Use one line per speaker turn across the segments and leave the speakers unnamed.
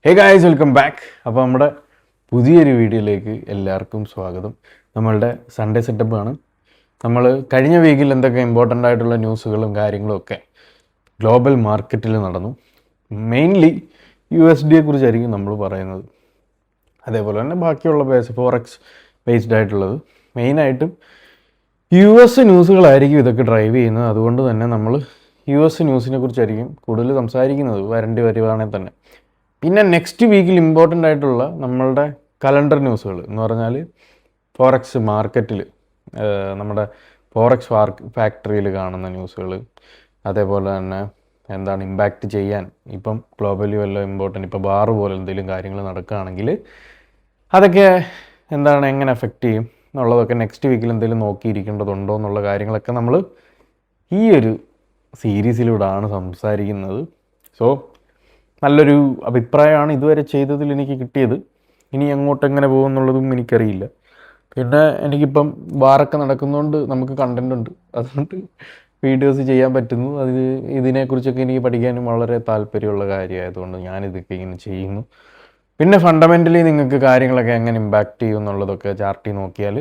Hey guys, welcome back. അപ്പോൾ നമ്മുടെ പുതിയൊരു വീഡിയോയിലേക്ക് എല്ലാവർക്കും സ്വാഗതം. നമ്മളുടെ സൺഡേ സെറ്റപ്പാണ്. നമ്മൾ കഴിഞ്ഞ വീക്കിൽ എന്തൊക്കെ ഇമ്പോർട്ടൻ്റ് ആയിട്ടുള്ള ന്യൂസുകളും കാര്യങ്ങളും ഒക്കെ ഗ്ലോബൽ മാർക്കറ്റിൽ നടന്നു. മെയിൻലി USD കുറിച്ചായിരിക്കും നമ്മൾ പറയുന്നത്. അതേപോലെ തന്നെ ബാക്കിയുള്ള ഫോറക്സ് ബേസ്ഡ് ആയിട്ടുള്ളത്. മെയിനായിട്ടും US ന്യൂസുകളായിരിക്കും ഇതൊക്കെ ഡ്രൈവ് ചെയ്യുന്നത്. അതുകൊണ്ട് തന്നെ നമ്മൾ US ന്യൂസിനെ കുറിച്ചായിരിക്കും കൂടുതൽ സംസാരിക്കുന്നത് വരേണ്ടി വരുവാണെങ്കിൽ തന്നെ. പിന്നെ നെക്സ്റ്റ് വീക്കിൽ ഇമ്പോർട്ടൻ്റ് ആയിട്ടുള്ള നമ്മളുടെ കലണ്ടർ ന്യൂസുകൾ എന്ന് പറഞ്ഞാൽ ഫോറക്സ് മാർക്കറ്റിൽ നമ്മുടെ ഫോറക്സ് ഫാക്ടറിയിൽ കാണുന്ന ന്യൂസുകൾ, അതേപോലെ തന്നെ എന്താണ് ഇമ്പാക്റ്റ് ചെയ്യാൻ ഇപ്പം ഗ്ലോബലി വല്ല ഇമ്പോർട്ടൻ്റ് ഇപ്പോൾ ബാർ പോലെ എന്തെങ്കിലും കാര്യങ്ങൾ നടക്കുകയാണെങ്കിൽ അതൊക്കെ എന്താണ് എങ്ങനെ എഫക്റ്റ് ചെയ്യും എന്നുള്ളതൊക്കെ നെക്സ്റ്റ് വീക്കിൽ എന്തെങ്കിലും നോക്കിയിരിക്കേണ്ടതുണ്ടോ എന്നുള്ള കാര്യങ്ങളൊക്കെ നമ്മൾ ഈ ഒരു സീരീസിലൂടെയാണ് സംസാരിക്കുന്നത്. സോ നല്ലൊരു അഭിപ്രായമാണ് ഇതുവരെ ചെയ്തതിൽ എനിക്ക് കിട്ടിയത്. ഇനി അങ്ങോട്ട് എങ്ങനെ പോകും എന്നുള്ളതും എനിക്കറിയില്ല. പിന്നെ എനിക്കിപ്പം വാറൊക്കെ നടക്കുന്നതുകൊണ്ട് നമുക്ക് കണ്ടൻ്റ് ഉണ്ട്, അതുകൊണ്ട് വീഡിയോസ് ചെയ്യാൻ പറ്റുന്നു. ഇതിനെക്കുറിച്ചൊക്കെ എനിക്ക് പഠിക്കാനും വളരെ താല്പര്യമുള്ള കാര്യമായതുകൊണ്ട് ഞാനിതൊക്കെ ഇങ്ങനെ ചെയ്യുന്നു. പിന്നെ ഫണ്ടമെൻ്റലി നിങ്ങൾക്ക് കാര്യങ്ങളൊക്കെ എങ്ങനെ ഇമ്പാക്റ്റ് ചെയ്യും എന്നുള്ളതൊക്കെ ചാർട്ടിൽ നോക്കിയാൽ,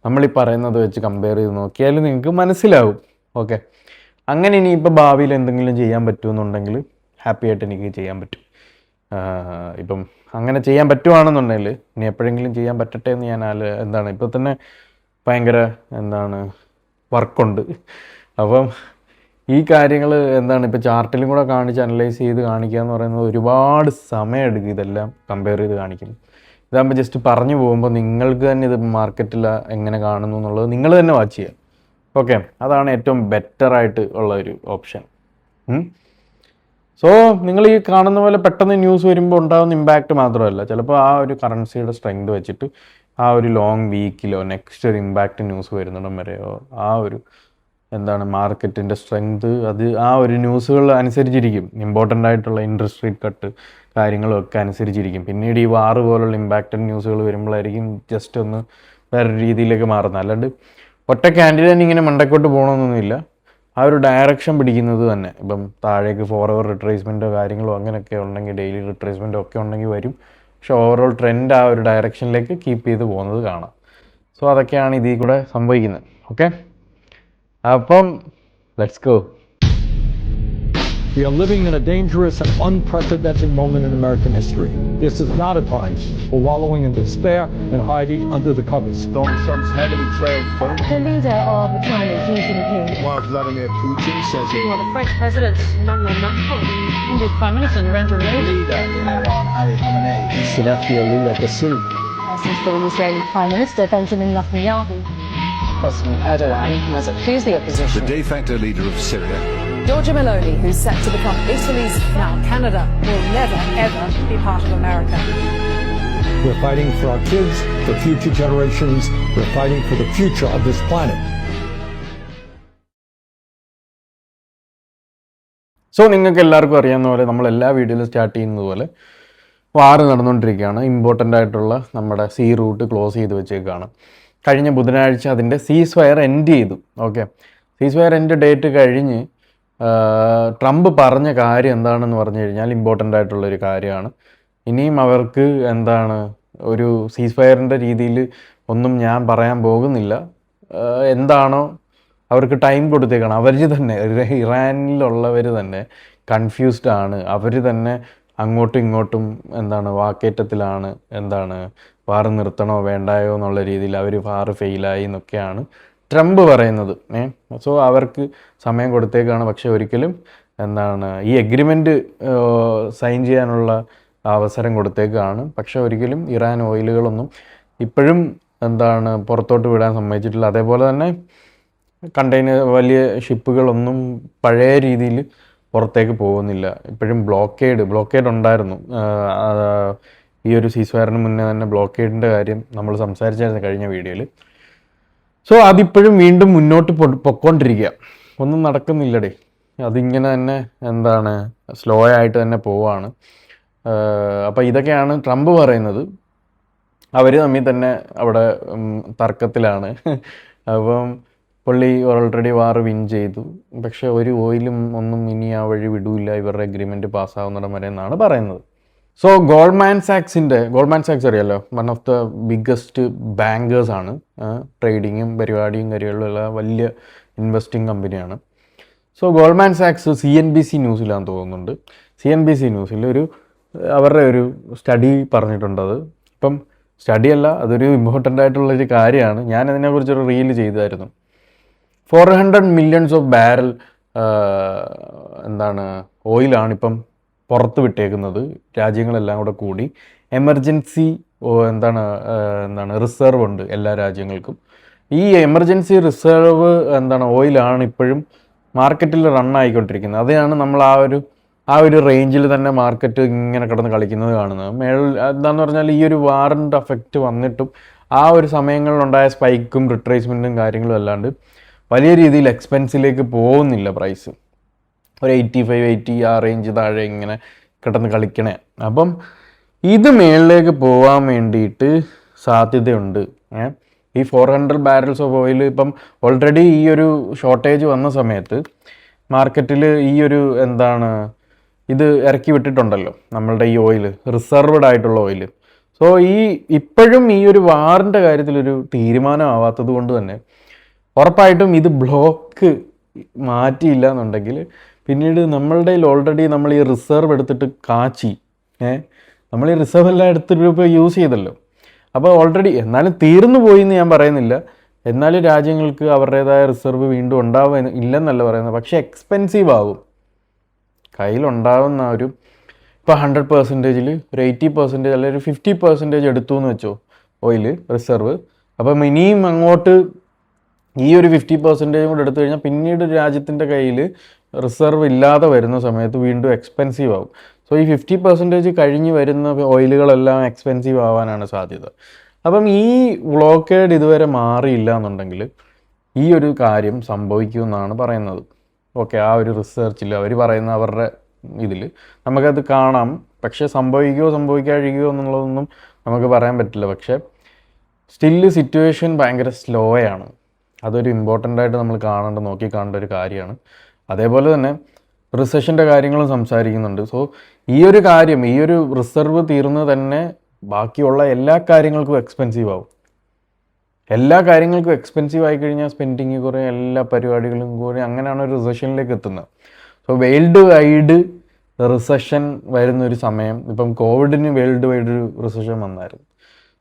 നമ്മളീ പറയുന്നത് വെച്ച് കമ്പയർ ചെയ്ത് നോക്കിയാൽ നിങ്ങൾക്ക് മനസ്സിലാവും. ഓക്കെ, അങ്ങനെ ഇനിയിപ്പോൾ ഭാവിയിൽ എന്തെങ്കിലും ചെയ്യാൻ പറ്റുമെന്നുണ്ടെങ്കിൽ ഹാപ്പി ആയിട്ട് എനിക്ക് ചെയ്യാൻ പറ്റും. ഇപ്പം അങ്ങനെ ചെയ്യാൻ പറ്റുവാണെന്നുണ്ടെങ്കിൽ ഇനി എപ്പോഴെങ്കിലും ചെയ്യാൻ പറ്റട്ടെ എന്ന് ഞാൻ എന്താണ് ഇപ്പോൾ തന്നെ ഭയങ്കര വർക്കുണ്ട്. അപ്പം ഈ കാര്യങ്ങൾ ഇപ്പോൾ ചാർട്ടിലും കൂടെ കാണിച്ച് അനലൈസ് ചെയ്ത് കാണിക്കുക എന്ന് പറയുന്നത് ഒരുപാട് സമയമെടുക്കും. ഇതെല്ലാം കമ്പയർ ചെയ്ത് കാണിക്കുന്നു. ഇതാകുമ്പോൾ ജസ്റ്റ് പറഞ്ഞു പോകുമ്പോൾ നിങ്ങൾക്ക് തന്നെ ഇത് മാർക്കറ്റിൽ എങ്ങനെ കാണുന്നു എന്നുള്ളത് നിങ്ങൾ തന്നെ വാച്ച് ചെയ്യുക. ഓക്കെ, അതാണ് ഏറ്റവും ബെറ്ററായിട്ട് ഉള്ള ഒരു ഓപ്ഷൻ. സോ നിങ്ങൾ ഈ കാണുന്ന പോലെ പെട്ടെന്ന് ന്യൂസ് വരുമ്പോൾ ഉണ്ടാകുന്ന ഇമ്പാക്റ്റ് മാത്രമല്ല, ചിലപ്പോൾ ആ ഒരു കറൻസിയുടെ സ്ട്രെങ്ത് വെച്ചിട്ട് ആ ഒരു ലോങ് വീക്കിലോ നെക്സ്റ്റ് ഒരു ഇമ്പാക്റ്റ് ന്യൂസ് വരുന്നിടം വരെയോ ആ ഒരു മാർക്കറ്റിൻ്റെ സ്ട്രെങ്ത് അത് ആ ഒരു ന്യൂസുകൾ അനുസരിച്ചിരിക്കും. ഇമ്പോർട്ടൻ്റ് ആയിട്ടുള്ള ഇൻട്രസ്റ്റ് റേറ്റ് കട്ട് കാര്യങ്ങളും ഒക്കെ അനുസരിച്ചിരിക്കും. പിന്നീട് ഈ വാറ് പോലുള്ള ഇമ്പാക്റ്റഡ് ന്യൂസുകൾ വരുമ്പോഴായിരിക്കും ജസ്റ്റ് ഒന്ന് വേറെ രീതിയിലേക്ക് മാറുന്നത്. അല്ലാണ്ട് ഒറ്റ ക്യാൻഡിഡേറ്റ് ഇങ്ങനെ മണ്ടക്കോട്ട് പോകണമെന്നൊന്നുമില്ല. ആ ഒരു ഡയറക്ഷൻ പിടിക്കുന്നത് തന്നെ ഇപ്പം താഴേക്ക് ഫോർഎവർ റിട്രേസ്മെൻറ്റോ കാര്യങ്ങളോ അങ്ങനെയൊക്കെ ഉണ്ടെങ്കിൽ, ഡെയിലി റിട്രേസ്മെൻറ്റോ ഒക്കെ ഉണ്ടെങ്കിൽ വരും. പക്ഷേ ഓവറോൾ ട്രെൻഡ് ആ ഒരു ഡയറക്ഷനിലേക്ക് കീപ്പ് ചെയ്ത് പോകുന്നത് കാണാം. സോ അതൊക്കെയാണ് ഇതിൽ കൂടെ സംഭവിക്കുന്നത്. ഓക്കെ, അപ്പം let's go.
We are living in a dangerous and unprecedented moment in American history. This is not a time for wallowing in despair and hiding under the covers.
Donald Trump's heavily trailed vote.
The leader of China, Xi Jinping.
While Vladimir Putin says he
Well, the French president, Emmanuel Macron. India's Prime Minister, Narendra Modi.
leader Iran, Ali Khamenei.
Senator Lula da Silva.
Since the Israeli Prime Minister, Benjamin Netanyahu. President Erdogan has accused the opposition.
The de facto leader of Syria.
Giorgia Meloni, who's set to become Italy's now Canada, will never ever be part of America.
We're fighting for our kids, for future generations. We're fighting for the future of this planet.
So നിങ്ങൾക്ക് എല്ലാവർക്കും അറിയാവുന്ന പോലെ നമ്മൾ എല്ലാ വീഡിയോയിലും start ചെയ്യുന്നത് പോലെ വാർ നടന്നുകൊണ്ടിരിക്കുകയാണ്. ഇമ്പോർട്ടൻ്റ് ആയിട്ടുള്ള നമ്മുടെ സീ റൂട്ട് ക്ലോസ് ചെയ്ത് വെച്ചേക്കാണ്. കഴിഞ്ഞ ബുധനാഴ്ച അതിൻ്റെ സീസ് ഫയർ എൻഡ് ചെയ്തു. ഓക്കെ, സീസ് ഫയർ എൻഡ് ഡേറ്റ് കഴിഞ്ഞ് ട്രംപ് പറഞ്ഞ കാര്യം എന്താണെന്ന് പറഞ്ഞു കഴിഞ്ഞാൽ ഇമ്പോർട്ടൻ്റ് ആയിട്ടുള്ളൊരു കാര്യമാണ്. ഇനിയും അവർക്ക് ഒരു സീസ് ഫയറിൻ്റെ രീതിയിൽ ഒന്നും ഞാൻ പറയാൻ പോകുന്നില്ല. എന്താണോ അവർക്ക് ടൈം കൊടുത്തേക്കാണ്. അവർ തന്നെ ഇറാനിലുള്ളവർ തന്നെ കൺഫ്യൂസ്ഡ് ആണ്. അവർ തന്നെ അങ്ങോട്ടും ഇങ്ങോട്ടും വാക്കേറ്റത്തിലാണ്. വാർ നിർത്തണോ വേണ്ടായോ എന്നുള്ള രീതിയിൽ അവർ വാർ ഫെയിലായി എന്നൊക്കെയാണ് ട്രംപ് പറയുന്നത്. സോ അവർക്ക് സമയം കൊടുത്തേക്കാണ്. പക്ഷെ ഒരിക്കലും ഈ എഗ്രിമെൻറ്റ് സൈൻ ചെയ്യാനുള്ള അവസരം കൊടുത്തേക്കാണ്. പക്ഷെ ഒരിക്കലും ഇറാൻ ഓയിലുകളൊന്നും ഇപ്പോഴും പുറത്തോട്ട് വിടാൻ സമ്മതിച്ചിട്ടില്ല. അതേപോലെ തന്നെ വലിയ ഷിപ്പുകളൊന്നും പഴയ രീതിയിൽ പുറത്തേക്ക് പോകുന്നില്ല. ഇപ്പോഴും ബ്ലോക്കേഡ് ഉണ്ടായിരുന്നു. ഈ ഒരു സീസ് ഫയറിന് മുന്നേ തന്നെ ബ്ലോക്കേഡിൻ്റെ കാര്യം നമ്മൾ സംസാരിച്ചായിരുന്നു കഴിഞ്ഞ വീഡിയോയിൽ. സോ അതിപ്പോഴും വീണ്ടും മുന്നോട്ട് പൊക്കോണ്ടിരിക്കുക. ഒന്നും നടക്കുന്നില്ലടേ. അതിങ്ങനെ തന്നെ സ്ലോ ആയിട്ട് തന്നെ പോവാണ്. അപ്പോൾ ഇതൊക്കെയാണ് ട്രംപ് പറയുന്നത്. അവർ തമ്മിൽ തന്നെ അവിടെ തർക്കത്തിലാണ്. അപ്പം പുള്ളി ഓൾറെഡി വാർ വിൻ ചെയ്തു. പക്ഷേ ഒരു ഓയിലും ഒന്നും ഇനി ആ വഴി വിടൂല്ല, ഇവരുടെ എഗ്രിമെൻറ്റ് പാസ്സാവുന്നിടം വരെ എന്നാണ് പറയുന്നത്. സോ ഗോൾഡ്മാൻ സാക്സ് അറിയാലോ, വൺ ഓഫ് ദ ബിഗ്ഗസ്റ്റ് ബാങ്കേഴ്സാണ്. ട്രേഡിങ്ങും പരിപാടിയും കാര്യങ്ങളുള്ള വലിയ ഇൻവെസ്റ്റിംഗ് കമ്പനിയാണ്. സോ ഗോൾഡ്മാൻ സാക്സ് CNBC ന്യൂസിലാണെന്ന് തോന്നുന്നുണ്ട്. CNBC ന്യൂസിൽ അവരുടെ ഒരു സ്റ്റഡി പറഞ്ഞിട്ടുണ്ടത്. ഇപ്പം സ്റ്റഡിയല്ല, അതൊരു ഇമ്പോർട്ടൻ്റ് ആയിട്ടുള്ളൊരു കാര്യമാണ്. ഞാൻ അതിനെക്കുറിച്ചൊരു റീൽ ചെയ്തായിരുന്നു. 400 മില്യൺസ് ഓഫ് ബാരൽ ഓയിലാണ് ഇപ്പം പുറത്ത് വിട്ടേക്കുന്നത് രാജ്യങ്ങളെല്ലാം കൂടെ കൂടി. എമർജൻസി റിസർവ് ഉണ്ട് എല്ലാ രാജ്യങ്ങൾക്കും. ഈ എമർജൻസി റിസർവ് ഓയിലാണ് ഇപ്പോഴും മാർക്കറ്റിൽ റൺ ആയിക്കൊണ്ടിരിക്കുന്നത്. അതാണ് നമ്മൾ ആ ഒരു റേഞ്ചിൽ തന്നെ മാർക്കറ്റ് ഇങ്ങനെ കിടന്ന് കളിക്കുന്നത് കാണുന്നത്. എന്താന്ന് പറഞ്ഞാൽ ഈ ഒരു വാറിൻ്റെ അഫക്റ്റ് വന്നിട്ടും ആ ഒരു സമയങ്ങളിലുണ്ടായ സ്പൈക്കും റിട്രേസ്മെൻറ്റും കാര്യങ്ങളും അല്ലാണ്ട് വലിയ രീതിയിൽ എക്സ്പെൻസിലേക്ക് പോകുന്നില്ല പ്രൈസ്. ഒരു 85-80 ആ റേഞ്ച് താഴെ ഇങ്ങനെ കിടന്ന് കളിക്കണേ. അപ്പം ഇത് മേളിലേക്ക് പോകാൻ വേണ്ടിയിട്ട് സാധ്യതയുണ്ട്. ഈ 400 ബാരൽസ് ഓഫ് ഓയിൽ ഇപ്പം ഓൾറെഡി ഈ ഒരു ഷോർട്ടേജ് വന്ന സമയത്ത് മാർക്കറ്റിൽ ഈ ഒരു ഇത് ഇറക്കി വിട്ടിട്ടുണ്ടല്ലോ നമ്മളുടെ ഈ ഓയിൽ, റിസർവ്ഡ് ആയിട്ടുള്ള ഓയിൽ. സോ ഇപ്പോഴും ഈ ഒരു വാറിൻ്റെ കാര്യത്തിലൊരു തീരുമാനമാവാത്തത് കൊണ്ട് തന്നെ ഉറപ്പായിട്ടും ഇത് ബ്ലോക്ക് മാറ്റിയില്ല എന്നുണ്ടെങ്കിൽ പിന്നീട് നമ്മളുടെ ഓൾറെഡി നമ്മൾ ഈ റിസർവ് എടുത്തിട്ട് കാച്ചി നമ്മൾ ഈ റിസർവ് എല്ലാം എടുത്തിട്ട് ഇപ്പോൾ യൂസ് ചെയ്തല്ലോ. അപ്പോൾ ഓൾറെഡി എന്നാലും തീർന്നു പോയി എന്ന് ഞാൻ പറയുന്നില്ല. എന്നാലും രാജ്യങ്ങൾക്ക് അവരുടേതായ റിസർവ് വീണ്ടും ഉണ്ടാവുക ഇല്ലെന്നല്ല പറയുന്നത്. പക്ഷേ എക്സ്പെൻസീവ് ആവും. കയ്യിലുണ്ടാവുന്ന ഇപ്പോൾ 100%-ൽ ഒരു 80% അല്ലെങ്കിൽ ഒരു 50% എടുത്തു എന്ന് വെച്ചോ ഓയിൽ റിസർവ്. അപ്പം ഇനിയും അങ്ങോട്ട് ഈ ഒരു 50% കൂടെ എടുത്തു കഴിഞ്ഞാൽ പിന്നീട് രാജ്യത്തിൻ്റെ കയ്യിൽ റിസർവ് ഇല്ലാതെ വരുന്ന സമയത്ത് വീണ്ടും എക്സ്പെൻസീവ് ആവും. സോ ഈ 50% കഴിഞ്ഞ് വരുന്ന ഓയിലുകളെല്ലാം എക്സ്പെൻസീവ് ആവാനാണ് സാധ്യത. അപ്പം ഈ ബ്ലോക്കേഡ് ഇതുവരെ മാറിയില്ല എന്നുണ്ടെങ്കിൽ ഈ ഒരു കാര്യം സംഭവിക്കുമെന്നാണ് പറയുന്നത്. ഓക്കെ, ആ ഒരു റിസർച്ചിൽ അവർ പറയുന്ന അവരുടെ ഇതിൽ നമുക്കത് കാണാം. പക്ഷേ സംഭവിക്കാതിരിക്കുമോ എന്നുള്ളതൊന്നും നമുക്ക് പറയാൻ പറ്റില്ല. പക്ഷേ സ്റ്റില്ല് സിറ്റുവേഷൻ ഭയങ്കര സ്ലോയാണ്. അതൊരു ഇമ്പോർട്ടൻ്റ് ആയിട്ട് നമ്മൾ നോക്കി കാണേണ്ട ഒരു കാര്യമാണ്. അതേപോലെ തന്നെ റിസഷൻ്റെ കാര്യങ്ങളും സംസാരിക്കുന്നുണ്ട്. സോ ഈ ഒരു കാര്യം, ഈ ഒരു റിസർവ് തീർന്ന് തന്നെ ബാക്കിയുള്ള എല്ലാ കാര്യങ്ങൾക്കും എക്സ്പെൻസീവ് ആവും. എല്ലാ കാര്യങ്ങൾക്കും എക്സ്പെൻസീവ് ആയിക്കഴിഞ്ഞാൽ സ്പെൻഡിങ് കുറേ, എല്ലാ പരിപാടികളും കുറേ, അങ്ങനെയാണ് ഒരു റിസഷനിലേക്ക് എത്തുന്നത്. സോ വേൾഡ് വൈഡ് റിസഷൻ വരുന്നൊരു സമയം, ഇപ്പം കോവിഡിന് വേൾഡ് വൈഡ് ഒരു റിസഷൻ വന്നായിരുന്നു.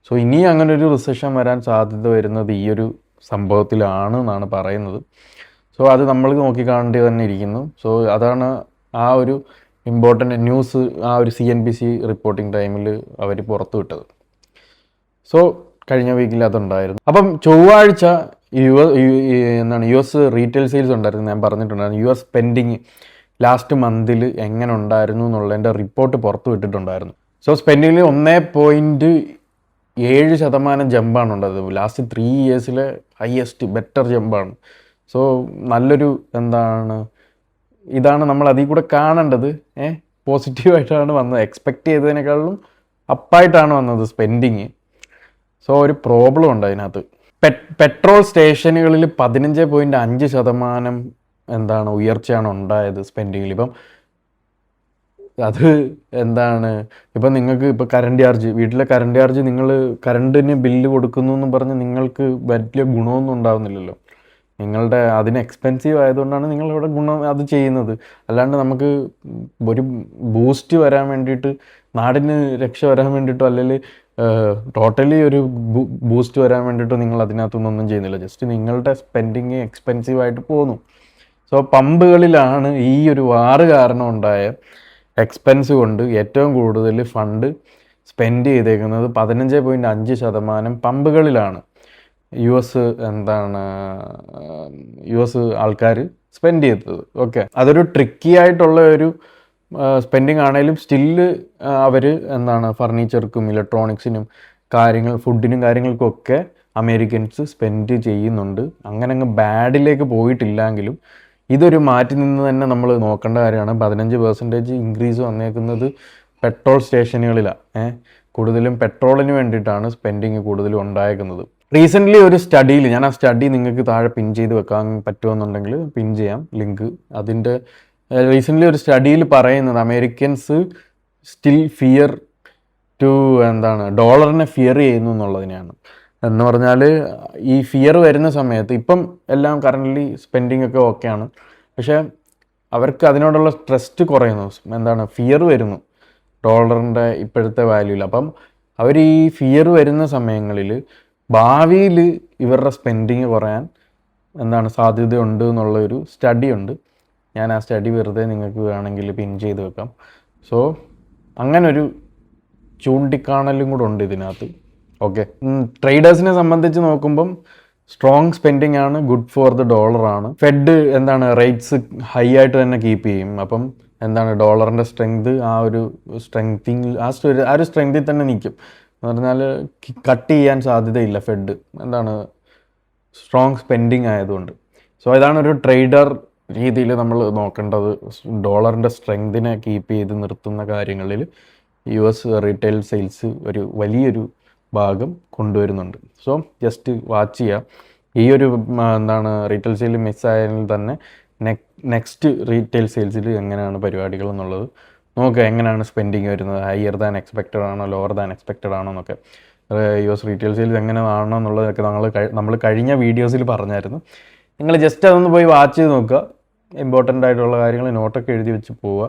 സോ ഇനി അങ്ങനെ ഒരു റിസഷൻ വരാൻ സാധ്യത വരുന്നത് ഈ ഒരു സംഭവത്തിലാണ് എന്നാണ് പറയുന്നത്. സോ അത് നമ്മൾ നോക്കിക്കാണേണ്ടി തന്നെ ഇരിക്കുന്നു. സോ അതാണ് ആ ഒരു ഇമ്പോർട്ടൻ്റ് ന്യൂസ് ആ ഒരു CNBC റിപ്പോർട്ടിംഗ് ടൈമിൽ അവർ പുറത്തു വിട്ടത്. സോ കഴിഞ്ഞ വീക്കിൽ അതുണ്ടായിരുന്നു. അപ്പം ചൊവ്വാഴ്ച US റീറ്റെയിൽ സെയിൽസ് ഉണ്ടായിരുന്നു. ഞാൻ പറഞ്ഞിട്ടുണ്ടായിരുന്നു US സ്പെൻഡിങ് ലാസ്റ്റ് മന്തിൽ എങ്ങനെ ഉണ്ടായിരുന്നു എന്നുള്ളതിൻ്റെ റിപ്പോർട്ട് പുറത്തു വിട്ടിട്ടുണ്ടായിരുന്നു. സോ സ്പെൻഡിങ്ങിൽ 1.7% ജമ്പാണ് ഉണ്ടായത്. ലാസ്റ്റ് 3 ഇയേഴ്സിലെ ഹയസ്റ്റ് ബെറ്റർ ജമ്പാണ്. സോ നല്ലൊരു ഇതാണ് നമ്മൾ അതിൽ കൂടെ കാണേണ്ടത്. പോസിറ്റീവായിട്ടാണ് വന്നത്. എക്സ്പെക്റ്റ് ചെയ്തതിനേക്കാളും അപ്പായിട്ടാണ് വന്നത് സ്പെൻഡിങ്. സോ ഒരു പ്രോബ്ലം ഉണ്ട് അതിനകത്ത്. പെട്രോൾ സ്റ്റേഷനുകളിൽ 15.5% ഉയർച്ചയാണ് ഉണ്ടായത് സ്പെൻഡിങ്ങിൽ. ഇപ്പം അത് ഇപ്പം നിങ്ങൾക്ക് ഇപ്പോൾ വീട്ടിലെ കറണ്ട് ചാർജ് നിങ്ങൾ കറണ്ടിന് ബില്ല് കൊടുക്കുന്നു എന്നും പറഞ്ഞ് നിങ്ങൾക്ക് വലിയ ഗുണമൊന്നും ഉണ്ടാകുന്നില്ലല്ലോ. നിങ്ങളുടെ അതിന് എക്സ്പെൻസീവ് ആയതുകൊണ്ടാണ് നിങ്ങളിവിടെ അത് ചെയ്യുന്നത്. അല്ലാണ്ട് നമുക്ക് ഒരു ബൂസ്റ്റ് വരാൻ വേണ്ടിയിട്ട്, നാടിന് രക്ഷ വരാൻ വേണ്ടിയിട്ടോ അല്ലെങ്കിൽ ടോട്ടലി ഒരു ബൂസ്റ്റ് വരാൻ വേണ്ടിയിട്ടോ നിങ്ങൾ അതിനകത്തൊന്നും ചെയ്യുന്നില്ല. ജസ്റ്റ് നിങ്ങളുടെ സ്പെൻഡിങ് എക്സ്പെൻസീവായിട്ട് പോകുന്നു. സോ പമ്പുകളിലാണ് ഈ ഒരു വാറ് കാരണം ഉണ്ടായ എക്സ്പെൻസ് കൊണ്ട് ഏറ്റവും കൂടുതൽ ഫണ്ട് സ്പെൻഡ് ചെയ്തേക്കുന്നത്. 15.5% പമ്പുകളിലാണ് US ആൾക്കാർ സ്പെൻഡ് ചെയ്തത്. ഓക്കെ, അതൊരു ട്രിക്കി ആയിട്ടുള്ള ഒരു സ്പെൻഡിങ് ആണെങ്കിലും സ്റ്റില്ല് അവർ ഫർണിച്ചർക്കും ഇലക്ട്രോണിക്സിനും ഫുഡിനും കാര്യങ്ങൾക്കൊക്കെ അമേരിക്കൻസ് സ്പെൻഡ് ചെയ്യുന്നുണ്ട്. അങ്ങനെ അങ്ങ് ബാഡിലേക്ക് പോയിട്ടില്ലെങ്കിലും ഇതൊരു മാറ്റി നിന്ന് തന്നെ നമ്മൾ നോക്കേണ്ട കാര്യമാണ്. 15% ഇൻക്രീസ് വന്നേക്കുന്നത് പെട്രോൾ സ്റ്റേഷനുകളിലാണ്. കൂടുതലും പെട്രോളിന് വേണ്ടിയിട്ടാണ് സ്പെൻഡിങ് കൂടുതലും ഉണ്ടായേക്കുന്നത്. റീസെൻ്റ്ലി ഒരു സ്റ്റഡിയിൽ, ഞാൻ ആ സ്റ്റഡി നിങ്ങൾക്ക് താഴെ പിൻ ചെയ്ത് വെക്കാൻ പറ്റുമെന്നുണ്ടെങ്കിൽ പിൻ ചെയ്യാം ലിങ്ക്. അതിൻ്റെ റീസെൻ്റ്ലി ഒരു സ്റ്റഡിയിൽ പറയുന്നത് അമേരിക്കൻസ് സ്റ്റിൽ ഫിയർ ടു എന്താണ് ഡോളറിനെ ഫിയർ ചെയ്യുന്നു എന്നുള്ളതിനെയാണ്. എന്ന് പറഞ്ഞാൽ ഈ ഫിയർ വരുന്ന സമയത്ത് ഇപ്പം എല്ലാം കറൻ്റ്ലി സ്പെൻഡിങ് ഒക്കെ ഓക്കെയാണ്, പക്ഷേ അവർക്ക് അതിനോടുള്ള ട്രസ്റ്റ് കുറയുന്നു, എന്താണ് ഫിയർ വരുന്നു ഡോളറിൻ്റെ ഇപ്പോഴത്തെ വാല്യൂവിൽ. അപ്പം അവർ ഈ ഫിയർ വരുന്ന സമയങ്ങളിൽ ഭാവിയിൽ ഇവരുടെ സ്പെൻഡിങ് കുറയാൻ എന്താണ് സാധ്യതയുണ്ട് എന്നുള്ളൊരു സ്റ്റഡി ഉണ്ട്. ഞാൻ ആ സ്റ്റഡി വെറുതെ നിങ്ങൾക്ക് വേണമെങ്കിൽ പിൻ ചെയ്ത് വെക്കാം. സോ അങ്ങനൊരു ചൂണ്ടിക്കാണലും കൂടെ ഉണ്ട് ഇതിനകത്ത്. ഓക്കെ, ട്രേഡേഴ്സിനെ സംബന്ധിച്ച് നോക്കുമ്പം സ്ട്രോങ് സ്പെൻഡിങ് ആണ്, ഗുഡ് ഫോർ ദ ഡോളറാണ്. ഫെഡ് എന്താണ് റേറ്റ്സ് ഹൈ ആയിട്ട് തന്നെ കീപ്പ് ചെയ്യും. അപ്പം എന്താണ് ഡോളറിൻ്റെ സ്ട്രെങ്ത് ആ ഒരു സ്ട്രെങ്തിൽ തന്നെ നിൽക്കും. എന്ന് പറഞ്ഞാൽ കട്ട് ചെയ്യാൻ സാധ്യതയില്ല ഫെഡ്, എന്താണ് സ്ട്രോങ് സ്പെൻഡിങ് ആയതുകൊണ്ട്. സോ ഇതാണ് ഒരു ട്രേഡർ രീതിയിൽ നമ്മൾ നോക്കേണ്ടത്. ഡോളറിൻ്റെ സ്ട്രെങ്തിനെ കീപ്പ് ചെയ്ത് നിർത്തുന്ന കാര്യങ്ങളിൽ US റീറ്റെയിൽ സെയിൽസ് ഒരു വലിയൊരു ഭാഗം കൊണ്ടുവരുന്നുണ്ട്. സോ ജസ്റ്റ് വാച്ച് ചെയ്യുക. ഈ ഒരു എന്താണ് റീറ്റെയിൽ സെയിൽ മിസ്സായാലും തന്നെ നെക്സ്റ്റ് റീറ്റെയിൽ സെയിൽസിൽ എങ്ങനെയാണ് പരിപാടികൾ എന്നുള്ളത് നോക്കുക. എങ്ങനെയാണ് സ്പെൻഡിങ് വരുന്നത്, ഹയർ ദാൻ എക്സ്പെക്റ്റഡ് ആണോ ലോവർ ദാൻ എക്സ്പെക്റ്റഡ് ആണോ എന്നൊക്കെ. US റീറ്റെയിൽ സെയിൽസ് എങ്ങനെയാണോ എന്നുള്ളതൊക്കെ നമ്മൾ കഴിഞ്ഞ വീഡിയോസിൽ പറഞ്ഞായിരുന്നു. നിങ്ങൾ ജസ്റ്റ് അതൊന്ന് പോയി വാച്ച് ചെയ്ത് നോക്കുക. ഇമ്പോർട്ടൻ്റ് ആയിട്ടുള്ള കാര്യങ്ങൾ നോട്ടൊക്കെ എഴുതി വെച്ച് പോവുക,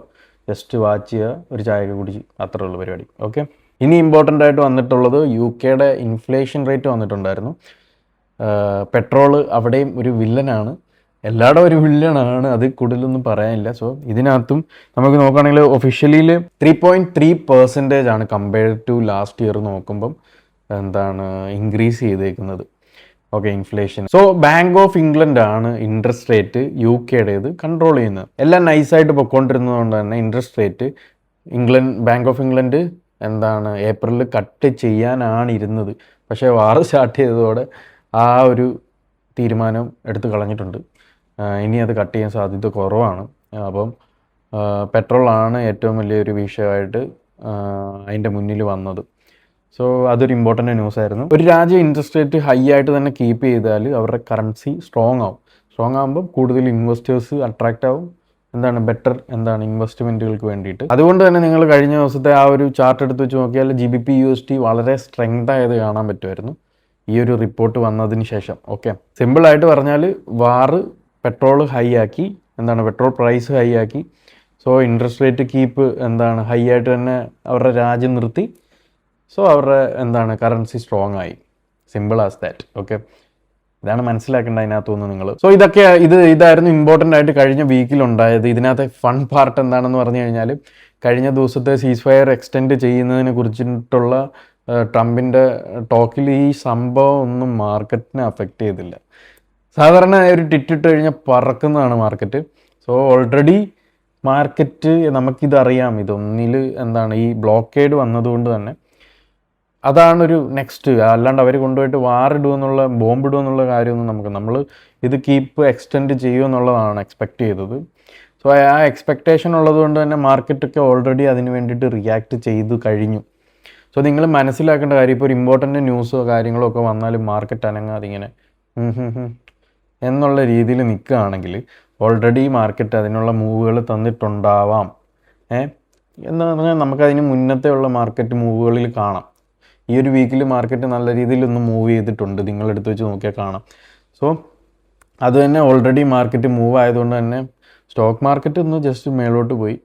ജസ്റ്റ് വാച്ച് ചെയ്യുക, ഒരു ചായയൊക്കെ കുടിച്ച്, അത്രേ ഉള്ളൂ പരിപാടി. ഓക്കെ, ഇനി ഇമ്പോർട്ടൻ്റ് ആയിട്ട് വന്നിട്ടുള്ളത് UK ഇൻഫ്ലേഷൻ റേറ്റ് വന്നിട്ടുണ്ടായിരുന്നു. പെട്രോള് അവിടെയും ഒരു വില്ലനാണ്, എല്ലായിടും ഒരു വില്ലനാണ്, അത് കൂടുതലൊന്നും പറയാനില്ല. സോ ഇതിനകത്തും നമുക്ക് നോക്കുകയാണെങ്കിൽ ഒഫീഷ്യലിയിൽ 3.3% ആണ് കമ്പയർഡ് ടു ലാസ്റ്റ് ഇയർ നോക്കുമ്പം എന്താണ് ഇൻക്രീസ് ചെയ്തേക്കുന്നത്. Okay, inflation. So bank of England ആണ് ഇൻട്രസ്റ്റ് റേറ്റ് UKയുടേത് കൺട്രോൾ ചെയ്യുന്നത്. എല്ലാം നൈസായിട്ട് പൊയ്ക്കൊണ്ടിരുന്നതുകൊണ്ട് തന്നെ interest rate bank of England എന്താണ് ഏപ്രിലിൽ കട്ട് ചെയ്യാനാണ് ഇരുന്നത്. പക്ഷേ വാർ സ്റ്റാർട്ട് ചെയ്തതോടെ ആ ഒരു തീരുമാനം എടുത്ത് കളഞ്ഞിട്ടുണ്ട്. ഇനി അത് കട്ട് ചെയ്യാൻ സാധ്യത കുറവാണ്. അപ്പം പെട്രോളാണ് ഏറ്റവും വലിയൊരു വിഷയമായിട്ട് അതിൻ്റെ മുന്നിൽ വന്നത്. സോ അതൊരു ഇമ്പോർട്ടൻ്റ് ന്യൂസ് ആയിരുന്നു. ഒരു രാജ്യം ഇൻട്രസ്റ്റ് റേറ്റ് ഹൈ ആയിട്ട് തന്നെ കീപ്പ് ചെയ്താൽ അവരുടെ കറൻസി സ്ട്രോങ് ആവും. സ്ട്രോങ് ആകുമ്പോൾ കൂടുതൽ ഇൻവെസ്റ്റേഴ്സ് അട്രാക്റ്റ് ആവും, എന്താണ് ബെറ്റർ ഇൻവെസ്റ്റ്മെൻറ്റുകൾക്ക് വേണ്ടിയിട്ട്. അതുകൊണ്ട് തന്നെ നിങ്ങൾ കഴിഞ്ഞ ദിവസത്തെ ആ ഒരു ചാർട്ട് എടുത്ത് വെച്ച് നോക്കിയാൽ GBP USD വളരെ സ്ട്രെങ്ത് ആയത് കാണാൻ പറ്റുമായിരുന്നു ഈ ഒരു റിപ്പോർട്ട് വന്നതിന് ശേഷം. ഓക്കെ, സിമ്പിളായിട്ട് പറഞ്ഞാൽ വാറ് പെട്രോൾ ഹൈ ആക്കി, പെട്രോൾ പ്രൈസ് ഹൈ ആക്കി. So interest rate keep high ആയിട്ട് തന്നെ അവരുടെ രാജ്യം നിർത്തി. സോ അവരുടെ കറൻസി സ്ട്രോങ് ആയി. Simple as that. ഓക്കെ, ഇതാണ് മനസ്സിലാക്കേണ്ടത് അതിനകത്തുനിന്ന് നിങ്ങൾ. സോ ഇതായിരുന്നു ഇമ്പോർട്ടൻ്റ് ആയിട്ട് കഴിഞ്ഞ വീക്കിലുണ്ടായത്. ഇതിനകത്തെ ഫൺ പാർട്ട് എന്താണെന്ന് പറഞ്ഞു കഴിഞ്ഞാൽ കഴിഞ്ഞ ദിവസത്തെ സീസ് ഫയർ എക്സ്റ്റെൻഡ് ചെയ്യുന്നതിനെ കുറിച്ചിട്ടുള്ള ട്രംപിൻ്റെ ടോക്കിൽ ഈ സംഭവം ഒന്നും മാർക്കറ്റിനെ അഫക്റ്റ് ചെയ്തില്ല. സാധാരണ ഒരു ടിറ്റിട്ട് കഴിഞ്ഞാൽ പറക്കുന്നതാണ് മാർക്കറ്റ്. സോ ഓൾറെഡി മാർക്കറ്റ് നമുക്കിതറിയാം, ഇതൊന്നിൽ ഈ ബ്ലോക്കേഡ് വന്നതുകൊണ്ട് തന്നെ അതാണൊരു നെക്സ്റ്റ്. അല്ലാണ്ട് അവർ കൊണ്ടുപോയിട്ട് വാറിടുമെന്നുള്ള ബോംബിടുമെന്നുള്ള കാര്യമൊന്നും നമ്മൾ ഇത് കീപ്പ് എക്സ്റ്റെൻഡ് ചെയ്യുമെന്നുള്ളതാണ് എക്സ്പെക്റ്റ് ചെയ്തത്. സോ ആ എക്സ്പെക്റ്റേഷൻ ഉള്ളതുകൊണ്ട് തന്നെ മാർക്കറ്റൊക്കെ ഓൾറെഡി അതിന് വേണ്ടിയിട്ട് റിയാക്ട് ചെയ്ത് കഴിഞ്ഞു. സോ നിങ്ങൾ മനസ്സിലാക്കേണ്ട കാര്യം, ഇപ്പോൾ ഒരു ഇമ്പോർട്ടൻ്റ് ന്യൂസോ കാര്യങ്ങളോ ഒക്കെ വന്നാലും മാർക്കറ്റ് അനങ്ങാതിങ്ങനെ എന്നുള്ള രീതിയിൽ നിൽക്കുകയാണെങ്കിൽ ഓൾറെഡി മാർക്കറ്റ് അതിനുള്ള മൂവുകൾ തന്നിട്ടുണ്ടാവാം. എന്ന് പറഞ്ഞാൽ നമുക്കതിന് മുന്നത്തെ ഉള്ള മാർക്കറ്റ് മൂവുകളിൽ കാണാം. ഈ ഒരു വീക്കിൽ മാർക്കറ്റ് നല്ല രീതിയിലൊന്ന് മൂവ് ചെയ്തിട്ടുണ്ട്, നിങ്ങളെടുത്ത് വെച്ച് നോക്കിയാൽ കാണാം. സോ അത് തന്നെ ഓൾറെഡി മാർക്കറ്റ് മൂവ് ആയതുകൊണ്ട് തന്നെ സ്റ്റോക്ക് മാർക്കറ്റ് ഒന്ന് ജസ്റ്റ് മേലോട്ട് പോയി,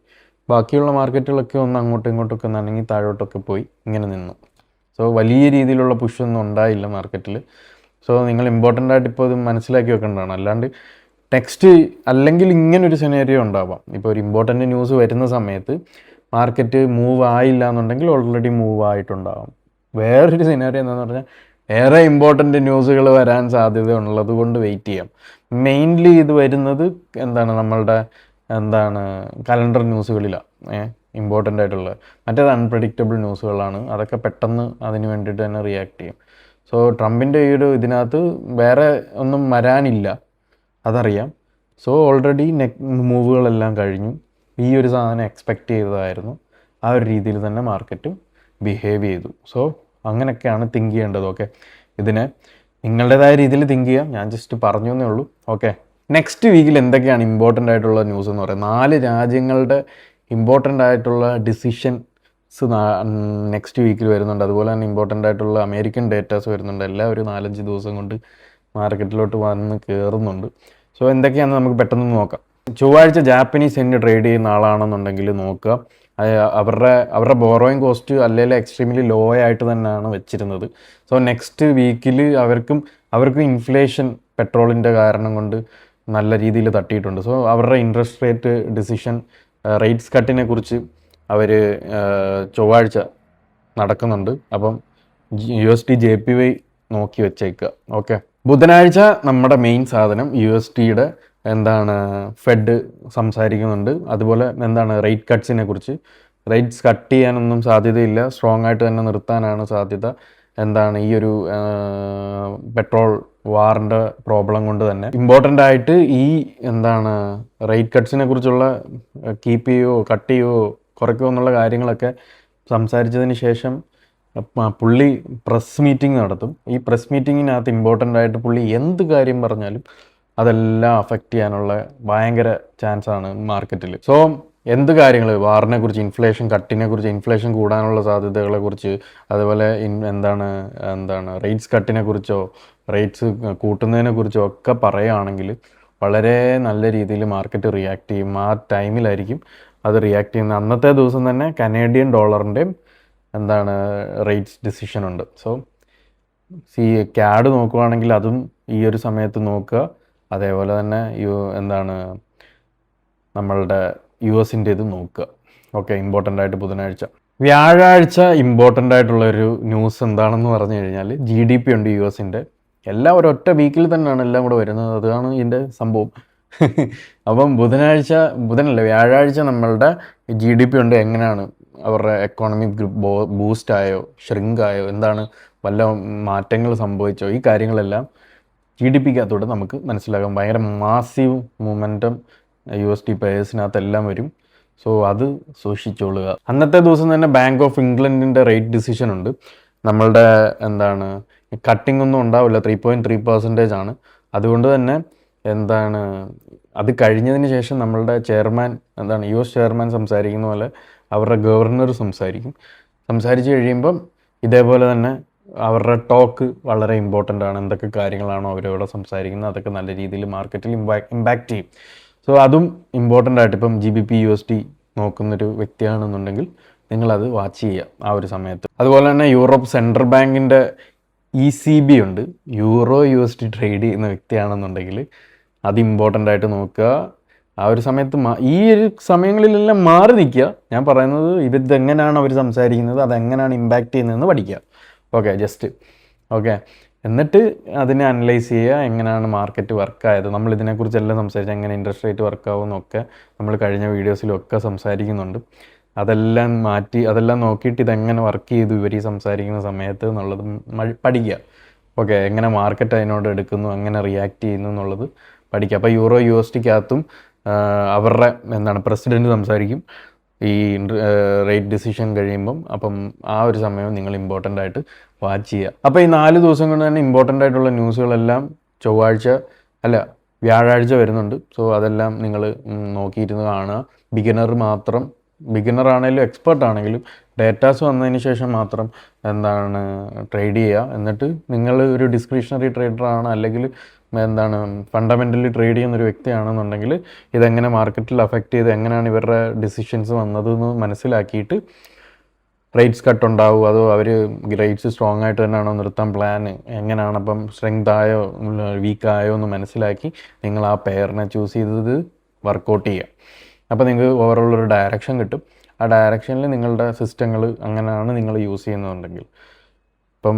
ബാക്കിയുള്ള മാർക്കറ്റുകളൊക്കെ ഒന്ന് അങ്ങോട്ടും ഇങ്ങോട്ടൊക്കെ നനങ്ങി താഴോട്ടൊക്കെ പോയി ഇങ്ങനെ നിന്നു. സോ വലിയ രീതിയിലുള്ള പുഷൊന്നും ഉണ്ടായില്ല മാർക്കറ്റിൽ. സോ നിങ്ങൾ ഇമ്പോർട്ടൻ്റ് ആയിട്ട് ഇപ്പോൾ ഇത് മനസ്സിലാക്കി വെക്കേണ്ടതാണ്. അല്ലാണ്ട് നെക്സ്റ്റ് അല്ലെങ്കിൽ ഇങ്ങനൊരു സിനാരിയോ ഉണ്ടാവാം. ഇപ്പോൾ ഒരു ഇമ്പോർട്ടൻ്റ് ന്യൂസ് വരുന്ന സമയത്ത് മാർക്കറ്റ് മൂവ് ആയില്ല എന്നുണ്ടെങ്കിൽ ഓൾറെഡി മൂവ് ആയിട്ടുണ്ടാകും. വേറൊരു സിനാരിയോ എന്താണെന്ന് പറഞ്ഞാൽ വേറെ ഇമ്പോർട്ടൻ്റ് ന്യൂസുകൾ വരാൻ സാധ്യത ഉള്ളത് കൊണ്ട് വെയിറ്റ് ചെയ്യാം. മെയിൻലി ഇത് വരുന്നത് നമ്മളുടെ കലണ്ടർ ന്യൂസുകളിലാണ് ഇമ്പോർട്ടൻ്റ് ആയിട്ടുള്ളത്. മറ്റേത് അൺപ്രഡിക്റ്റബിൾ ന്യൂസുകളാണ്, അതൊക്കെ പെട്ടെന്ന് അതിന് വേണ്ടിയിട്ട് തന്നെ റിയാക്ട് ചെയ്യും. സോ ട്രംപിൻ്റെ ഈ ഒരു ഇതിനകത്ത് വേറെ ഒന്നും വരാനില്ല, അതറിയാം. സോ ഓൾറെഡി മൂവുകളെല്ലാം കഴിഞ്ഞു. ഈ ഒരു സാധനം എക്സ്പെക്റ്റ് ചെയ്തതായിരുന്നു. ആ ഒരു രീതിയിൽ തന്നെ മാർക്കറ്റും ബിഹേവ് ചെയ്തു. സോ അങ്ങനെയൊക്കെയാണ് തിങ്ക് ചെയ്യേണ്ടത്. ഓക്കെ, ഇതിനെ നിങ്ങളുടേതായ രീതിയിൽ തിങ്ക് ചെയ്യാം, ഞാൻ ജസ്റ്റ് പറഞ്ഞു എന്നേ ഉള്ളൂ. ഓക്കെ, നെക്സ്റ്റ് വീക്കിൽ എന്തൊക്കെയാണ് ഇമ്പോർട്ടൻ്റ് ആയിട്ടുള്ള ന്യൂസ് എന്ന് പറയുന്നത്? 4 രാജ്യങ്ങളുടെ ഇമ്പോർട്ടൻ്റ് ആയിട്ടുള്ള ഡിസിഷൻ നെക്സ്റ്റ് വീക്കിൽ വരുന്നുണ്ട്. അതുപോലെ തന്നെ ഇമ്പോർട്ടൻ്റ് ആയിട്ടുള്ള അമേരിക്കൻ ഡേറ്റാസ് വരുന്നുണ്ട്. എല്ലാം ഒരു 4-5 ദിവസം കൊണ്ട് മാർക്കറ്റിലോട്ട് വന്ന് കയറുന്നുണ്ട്. സോ എന്തൊക്കെയാണെന്ന് നമുക്ക് പെട്ടെന്ന് നോക്കാം. ചൊവ്വാഴ്ച ജാപ്പനീസ് യെൻ ട്രേഡ് ചെയ്യുന്ന ആളാണെന്നുണ്ടെങ്കിൽ നോക്കുക. അവരുടെ ബോറോയിങ് കോസ്റ്റ് അല്ലെങ്കിൽ എക്സ്ട്രീംലി ലോ ആയിട്ട് തന്നെയാണ് വെച്ചിരുന്നത്. സോ നെക്സ്റ്റ് വീക്കിൽ അവർക്കും ഇൻഫ്ലേഷൻ പെട്രോളിൻ്റെ കാരണം കൊണ്ട് നല്ല രീതിയിൽ തട്ടിയിട്ടുണ്ട്. സോ അവരുടെ ഇൻട്രസ്റ്റ് റേറ്റ് ഡിസിഷൻ റേറ്റ്സ് കട്ടിനെ കുറിച്ച് അവർ ചൊവ്വാഴ്ച നടക്കുന്നുണ്ട്. അപ്പം USD JPY നോക്കി വെച്ചേക്കുക. ഓക്കെ, ബുധനാഴ്ച നമ്മുടെ മെയിൻ സാധനം USDയുടെ ഫെഡ് സംസാരിക്കുന്നുണ്ട്. അതുപോലെ റേറ്റ് കട്ട്സിനെ കുറിച്ച്. റേറ്റ്സ് കട്ട് ചെയ്യാനൊന്നും സാധ്യതയില്ല, സ്ട്രോങ് ആയിട്ട് തന്നെ നിർത്താനാണ് സാധ്യത. ഈ ഒരു പെട്രോൾ വാറിൻ്റെ പ്രോബ്ലം കൊണ്ട് തന്നെ ഇമ്പോർട്ടൻ്റ് ആയിട്ട് ഈ റേറ്റ് കട്ട്സിനെ കുറിച്ചുള്ള കീപ്പ് ചെയ്യുമോ കട്ട് ചെയ്യുമോ കുറയ്ക്കുമോ എന്നുള്ള കാര്യങ്ങളൊക്കെ സംസാരിച്ചതിന് ശേഷം പുള്ളി പ്രസ് മീറ്റിംഗ് നടത്തും. ഈ പ്രസ് മീറ്റിങ്ങിനകത്ത് ഇമ്പോർട്ടൻ്റ് ആയിട്ട് പുള്ളി എന്ത് കാര്യം പറഞ്ഞാലും അതെല്ലാം അഫക്റ്റ് ചെയ്യാനുള്ള ഭയങ്കര ചാൻസാണ് മാർക്കറ്റിൽ. സോ എന്ത് കാര്യങ്ങൾ, വാറിനെ കുറിച്ച്, ഇൻഫ്ലേഷൻ കട്ടിനെ കുറിച്ച്, ഇൻഫ്ലേഷൻ കൂടാനുള്ള സാധ്യതകളെ കുറിച്ച്, അതുപോലെ റേറ്റ്സ് കട്ടിനെ കുറിച്ചോ റേറ്റ്സ് കൂട്ടുന്നതിനെ കുറിച്ചോ ഒക്കെ പറയുകയാണെങ്കിൽ വളരെ നല്ല രീതിയിൽ മാർക്കറ്റ് റിയാക്ട് ചെയ്യും. ആ ടൈമിലായിരിക്കും അത് റിയാക്ട് ചെയ്യുന്നത്. അന്നത്തെ ദിവസം തന്നെ കനേഡിയൻ ഡോളറിൻ്റെയും റേറ്റ്സ് ഡിസിഷൻ ഉണ്ട്. സോ CAD നോക്കുകയാണെങ്കിൽ അതും ഈ ഒരു സമയത്ത് നോക്കുക. അതേപോലെ തന്നെ നമ്മളുടെ US-ൻ്റെ ഇത് നോക്കുക. ഓക്കെ, ഇമ്പോർട്ടൻ്റ് ആയിട്ട് ബുധനാഴ്ച. വ്യാഴാഴ്ച ഇമ്പോർട്ടൻ്റ് ആയിട്ടുള്ളൊരു ന്യൂസ് എന്താണെന്ന് പറഞ്ഞു കഴിഞ്ഞാൽ GDP ഉണ്ട് US-ൻ്റെ. എല്ലാം ഒരൊറ്റ വീക്കിൽ തന്നെയാണ് എല്ലാം കൂടെ വരുന്നത്. അതാണ് ഇതിൻ്റെ സംഭവം. അപ്പം വ്യാഴാഴ്ച നമ്മളുടെ GDP ഉണ്ട്. എങ്ങനെയാണ് അവരുടെ എക്കോണമി ബൂസ്റ്റ് ആയോ, ഷ്രിങ്ക് ആയോ, വല്ല മാറ്റങ്ങൾ സംഭവിച്ചോ, ഈ കാര്യങ്ങളെല്ലാം GDPക്കകത്തോടെ നമുക്ക് മനസ്സിലാക്കാം. ഭയങ്കര മാസീവ് മൊമെൻറ്റം USD പേഴ്സിനകത്തെല്ലാം വരും. സോ അത് സൂക്ഷിച്ചോളുക. അന്നത്തെ ദിവസം തന്നെ ബാങ്ക് ഓഫ് ഇംഗ്ലണ്ടിൻ്റെ റേറ്റ് ഡിസിഷൻ ഉണ്ട്. നമ്മളുടെ കട്ടിംഗ് ഒന്നും ഉണ്ടാവില്ല, 3.3% ആണ്. അതുകൊണ്ട് തന്നെ അത് കഴിഞ്ഞതിന് ശേഷം നമ്മളുടെ ചെയർമാൻ US ചെയർമാൻ സംസാരിക്കുന്ന പോലെ അവരുടെ ഗവർണർ സംസാരിച്ച് കഴിയുമ്പം ഇതേപോലെ തന്നെ അവരുടെ ടോക്ക് വളരെ ഇമ്പോർട്ടൻ്റ് ആണ്. എന്തൊക്കെ കാര്യങ്ങളാണോ അവരവിടെ സംസാരിക്കുന്നത് അതൊക്കെ നല്ല രീതിയിൽ മാർക്കറ്റിൽ ഇമ്പാക്റ്റ് ചെയ്യും. സോ അതും ഇമ്പോർട്ടൻ്റ് ആയിട്ട് ഇപ്പം GBP USD നോക്കുന്നൊരു വ്യക്തിയാണെന്നുണ്ടെങ്കിൽ നിങ്ങളത് വാച്ച് ചെയ്യുക ആ ഒരു സമയത്ത്. അതുപോലെ തന്നെ യൂറോപ്പ് സെൻട്രൽ ബാങ്കിൻ്റെ ECB ഉണ്ട്. USD ട്രേഡ് ചെയ്യുന്ന വ്യക്തിയാണെന്നുണ്ടെങ്കിൽ അത് ഇമ്പോർട്ടൻ്റ് ആയിട്ട് നോക്കുക. ആ ഒരു സമയത്ത് ഈ ഒരു സമയങ്ങളിലെല്ലാം മാറി നിൽക്കുക. ഞാൻ പറയുന്നത് ഇതെങ്ങനെയാണ് അവർ സംസാരിക്കുന്നത്, അതെങ്ങനെയാണ് ഇമ്പാക്റ്റ് ചെയ്യുന്നതെന്ന് പഠിക്കുക. ഓക്കെ, എന്നിട്ട് അതിനെ അനലൈസ് ചെയ്യുക. എങ്ങനെയാണ് മാർക്കറ്റ് വർക്കായത്, നമ്മൾ ഇതിനെക്കുറിച്ചെല്ലാം സംസാരിച്ച് എങ്ങനെ ഇൻട്രസ്റ്റ് റേറ്റ് വർക്കാവുമെന്നൊക്കെ നമ്മൾ കഴിഞ്ഞ വീഡിയോസിലൊക്കെ സംസാരിക്കുന്നുണ്ട്. അതെല്ലാം നോക്കിയിട്ട് ഇതെങ്ങനെ വർക്ക് ചെയ്തു ഇവർ ഈ സംസാരിക്കുന്ന സമയത്ത് എന്നുള്ളത് പഠിക്കുക. ഓക്കെ, എങ്ങനെ മാർക്കറ്റ് അതിനോട് എടുക്കുന്നു, എങ്ങനെ റിയാക്ട് ചെയ്യുന്നു എന്നുള്ളത് പഠിക്കുക. അപ്പോൾ USDക്കകത്തും അവരുടെ പ്രസിഡൻറ്റ് സംസാരിക്കും ഈ റേറ്റ് ഡിസിഷൻ കഴിയുമ്പം. അപ്പം ആ ഒരു സമയം നിങ്ങൾ ഇമ്പോർട്ടൻ്റ് ആയിട്ട് വാച്ച് ചെയ്യുക. അപ്പോൾ ഈ 4 ദിവസം കൊണ്ട് തന്നെ ഇമ്പോർട്ടൻ്റ് ആയിട്ടുള്ള ന്യൂസുകളെല്ലാം വ്യാഴാഴ്ച വരുന്നുണ്ട്. സോ അതെല്ലാം നിങ്ങൾ നോക്കിയിരുന്ന് കാണുക. ബിഗിനർ ആണെങ്കിലും എക്സ്പേർട്ട് ആണെങ്കിലും ഡേറ്റാസ് വന്നതിന് ശേഷം മാത്രം ട്രേഡ് ചെയ്യുക. എന്നിട്ട് നിങ്ങൾ ഒരു ഡിസ്ക്രിഷണറി ട്രേഡറാണ് അല്ലെങ്കിൽ ഫണ്ടമെൻ്റലി ട്രേഡ് ചെയ്യുന്നൊരു വ്യക്തിയാണെന്നുണ്ടെങ്കിൽ ഇതെങ്ങനെ മാർക്കറ്റിൽ അഫക്റ്റ് ചെയ്ത് എങ്ങനെയാണ് ഇവരുടെ ഡിസിഷൻസ് വന്നതെന്ന് മനസ്സിലാക്കിയിട്ട് റേറ്റ്സ് കട്ട് ഉണ്ടാവും, അതോ അവർ റേറ്റ്സ് സ്ട്രോങ് ആയിട്ട് തന്നെയാണോ നിർത്താൻ പ്ലാൻ, എങ്ങനെയാണ് അപ്പം സ്ട്രെങ്ത് ആയോ വീക്കായോ എന്ന് മനസ്സിലാക്കി നിങ്ങൾ ആ പെയറിനെ ചൂസ് ചെയ്തത് വർക്കൗട്ട് ചെയ്യുക. അപ്പോൾ നിങ്ങൾക്ക് ഓവറോൾ ഒരു ഡയറക്ഷൻ കിട്ടും. ആ ഡയറക്ഷനിൽ നിങ്ങളുടെ സിസ്റ്റങ്ങൾ അങ്ങനെയാണ് നിങ്ങൾ യൂസ് ചെയ്യുന്നുണ്ടെങ്കിൽ. ഇപ്പം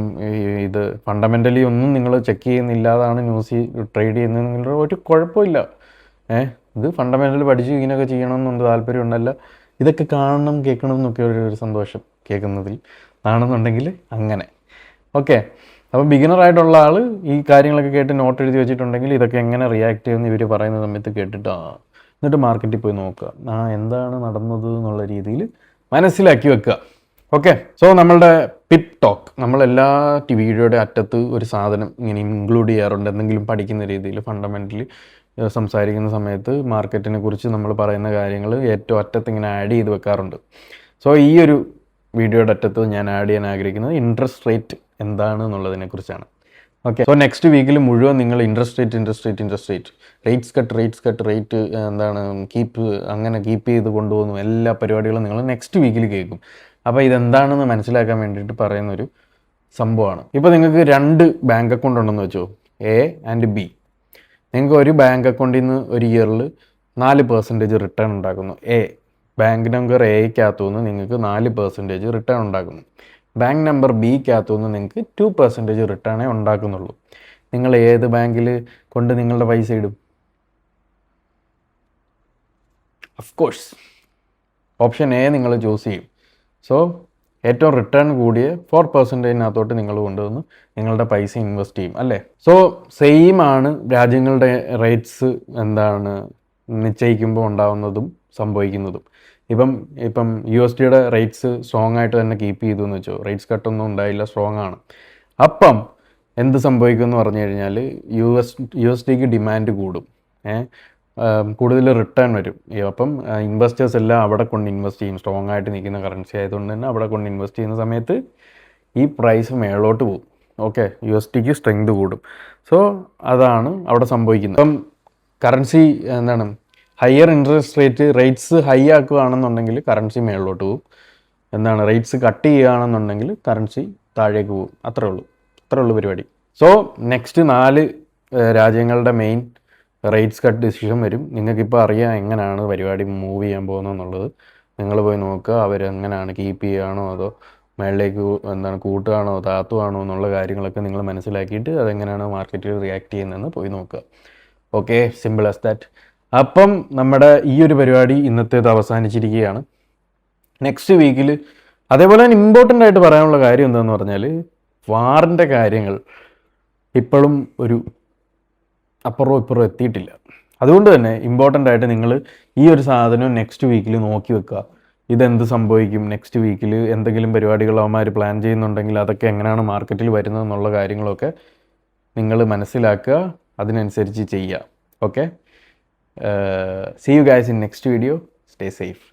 ഇത് ഫണ്ടമെൻ്റലി ഒന്നും നിങ്ങൾ ചെക്ക് ചെയ്യുന്നില്ലാതാണ് ട്രേഡ് ചെയ്യുന്നതെങ്കിൽ ഒരു കുഴപ്പമില്ല. ഇത് ഫണ്ടമെൻ്റലി പഠിച്ച് ഇങ്ങനെയൊക്കെ ചെയ്യണമെന്നുണ്ട് താല്പര്യമുണ്ടല്ല, ഇതൊക്കെ കാണണം കേൾക്കണം എന്നൊക്കെ ഒരു സന്തോഷം കേൾക്കുന്നതിൽ ആണെന്നുണ്ടെങ്കിൽ അങ്ങനെ. ഓക്കെ, അപ്പം ബിഗിനറായിട്ടുള്ള ആൾ ഈ കാര്യങ്ങളൊക്കെ കേട്ട് നോട്ട് എഴുതി വെച്ചിട്ടുണ്ടെങ്കിൽ ഇതൊക്കെ എങ്ങനെ റിയാക്ട് ചെയ്യുമെന്ന് ഇവർ പറയുന്ന സമയത്ത് കേട്ടിട്ട് എന്നിട്ട് മാർക്കറ്റിൽ പോയി നോക്കുക, എന്താണ് നടന്നത് എന്നുള്ള രീതിയിൽ മനസ്സിലാക്കി വെക്കുക. ഓക്കെ, സോ നമ്മളുടെ പിപ്പ് ടോക്ക്, നമ്മളെല്ലാ വീഡിയോയുടെ അറ്റത്ത് ഒരു സാധനം ഇങ്ങനെ ഇൻക്ലൂഡ് ചെയ്യാറുണ്ട്. എന്തെങ്കിലും പഠിക്കുന്ന രീതിയിൽ ഫണ്ടമെൻ്റലി സംസാരിക്കുന്ന സമയത്ത് മാർക്കറ്റിനെ കുറിച്ച് നമ്മൾ പറയുന്ന കാര്യങ്ങൾ ഏറ്റവും അറ്റത്ത് ഇങ്ങനെ ആഡ് ചെയ്ത് വെക്കാറുണ്ട്. സോ ഈ ഒരു വീഡിയോയുടെ അറ്റത്ത് ഞാൻ ആഡ് ചെയ്യാൻ ആഗ്രഹിക്കുന്നത് ഇൻട്രസ്റ്റ് റേറ്റ് എന്താണ് എന്നുള്ളതിനെ കുറിച്ചാണ്. ഓക്കെ, സോ നെക്സ്റ്റ് വീക്കിൽ മുഴുവൻ നിങ്ങൾ ഇൻട്രസ്റ്റ് റേറ്റ് റേറ്റ് എന്താണ് അങ്ങനെ കീപ്പ് ചെയ്ത് കൊണ്ടുപോകുന്നു എല്ലാ പരിപാടികളും നിങ്ങൾ നെക്സ്റ്റ് വീക്കിൽ കേൾക്കും. അപ്പോൾ ഇതെന്താണെന്ന് മനസ്സിലാക്കാൻ വേണ്ടിയിട്ട് പറയുന്നൊരു സംഭവമാണ്. ഇപ്പോൾ നിങ്ങൾക്ക് 2 ബാങ്ക് അക്കൗണ്ട് ഉണ്ടെന്ന് വെച്ചോ, എ ആൻഡ് ബി. നിങ്ങൾക്ക് ഒരു ബാങ്ക് അക്കൗണ്ടിൽ നിന്ന് ഒരു ഇയറിൽ 4% റിട്ടേൺ ഉണ്ടാക്കുന്നു. ബാങ്ക് നമ്പർ എക്കകത്തുനിന്ന് നിങ്ങൾക്ക് 4% റിട്ടേൺ ഉണ്ടാക്കുന്നു. ബാങ്ക് നമ്പർ ബിക്കകത്തുനിന്ന് നിങ്ങൾക്ക് 2% റിട്ടേണേ ഉണ്ടാക്കുന്നുള്ളൂ. നിങ്ങൾ ഏത് ബാങ്കിൽ കൊണ്ട് നിങ്ങളുടെ പൈസ ഇടും? ഓഫ് കോഴ്സ് ഓപ്ഷൻ എ നിങ്ങൾ ചൂസ് ചെയ്യും. സോ ഏറ്റവും റിട്ടേൺ കൂടിയ 4%-നകത്തോട്ട് നിങ്ങൾ കൊണ്ടുവന്ന് നിങ്ങളുടെ പൈസ ഇൻവെസ്റ്റ് ചെയ്യും അല്ലേ. സോ സെയിം ആണ് രാജ്യങ്ങളുടെ റേറ്റ്സ് എന്താണ് നിശ്ചയിക്കുമ്പോൾ ഉണ്ടാവുന്നതും സംഭവിക്കുന്നതും. ഇപ്പം USDയുടെ റേറ്റ്സ് സ്ട്രോങ് ആയിട്ട് തന്നെ കീപ്പ് ചെയ്തു എന്ന് വെച്ചോ, റേറ്റ്സ് കട്ടൊന്നും ഉണ്ടായില്ല, സ്ട്രോങ് ആണ്. അപ്പം എന്ത് സംഭവിക്കും എന്ന് പറഞ്ഞു കഴിഞ്ഞാൽ USDക്ക് ഡിമാൻഡ് കൂടും, കൂടുതൽ റിട്ടേൺ വരും. അപ്പം ഇൻവെസ്റ്റേഴ്സ് എല്ലാം അവിടെ കൊണ്ട് ഇൻവെസ്റ്റ് ചെയ്യും. സ്ട്രോങ് ആയിട്ട് നിൽക്കുന്ന കറൻസി ആയതുകൊണ്ട് തന്നെ അവിടെ കൊണ്ട് ഇൻവെസ്റ്റ് ചെയ്യുന്ന സമയത്ത് ഈ പ്രൈസ് മേളോട്ട് പോകും. ഓക്കെ, USDക്ക് സ്ട്രെങ്ത് കൂടും. സോ അതാണ് അവിടെ സംഭവിക്കുന്നത്. അപ്പം കറൻസി എന്താണ് ഹയർ ഇൻട്രസ്റ്റ് റേറ്റ്സ് ഹൈ ആക്കുകയാണെന്നുണ്ടെങ്കിൽ കറൻസി മേളിലോട്ട് പോകും. റേറ്റ്സ് കട്ട് ചെയ്യുകയാണെന്നുണ്ടെങ്കിൽ കറൻസി താഴേക്ക് പോകും. അത്രേ ഉള്ളൂ പരിപാടി. സോ നെക്സ്റ്റ് 4 രാജ്യങ്ങളുടെ മെയിൻ റേറ്റ്സ് കട്ട് ഡിസിഷൻ വരും. നിങ്ങൾക്കിപ്പോൾ അറിയാം എങ്ങനെയാണ് പരിപാടി മൂവ് ചെയ്യാൻ പോകുന്നതെന്നുള്ളത്. നിങ്ങൾ പോയി നോക്കുക, അവരെങ്ങനെയാണ് കീപ്പ് ചെയ്യുകയാണോ അതോ മേളിലേക്ക് കൂട്ടുകയാണോ താത്തുകയാണോ എന്നുള്ള കാര്യങ്ങളൊക്കെ നിങ്ങൾ മനസ്സിലാക്കിയിട്ട് അതെങ്ങനെയാണ് മാർക്കറ്റിൽ റിയാക്ട് ചെയ്യുന്നതെന്ന് പോയി നോക്കുക. Okay, simple as that. അപ്പം നമ്മുടെ ഈ ഒരു പരിപാടി ഇന്നത്തേത് അവസാനിച്ചിരിക്കുകയാണ്. നെക്സ്റ്റ് വീക്കിൽ അതേപോലെ തന്നെ ഇമ്പോർട്ടൻ്റ് ആയിട്ട് പറയാനുള്ള കാര്യം എന്താണെന്ന് പറഞ്ഞാൽ വാറിൻ്റെ കാര്യങ്ങൾ ഇപ്പോഴും ഒരു അപ്പുറവും ഇപ്പുറവും എത്തിയിട്ടില്ല. അതുകൊണ്ട് തന്നെ ഇമ്പോർട്ടൻ്റ് ആയിട്ട് നിങ്ങൾ ഈ ഒരു സാധനം നെക്സ്റ്റ് വീക്കിൽ നോക്കി വെക്കുക. ഇതെന്ത് സംഭവിക്കും, നെക്സ്റ്റ് വീക്കിൽ എന്തെങ്കിലും പരിപാടികൾ അവന്മാർ പ്ലാൻ ചെയ്യുന്നുണ്ടെങ്കിൽ അതൊക്കെ എങ്ങനെയാണ് മാർക്കറ്റിൽ വരുന്നതെന്നുള്ള കാര്യങ്ങളൊക്കെ നിങ്ങൾ മനസ്സിലാക്കുക, അതിനനുസരിച്ച് ചെയ്യുക. Okay, see you guys in next video. Stay safe.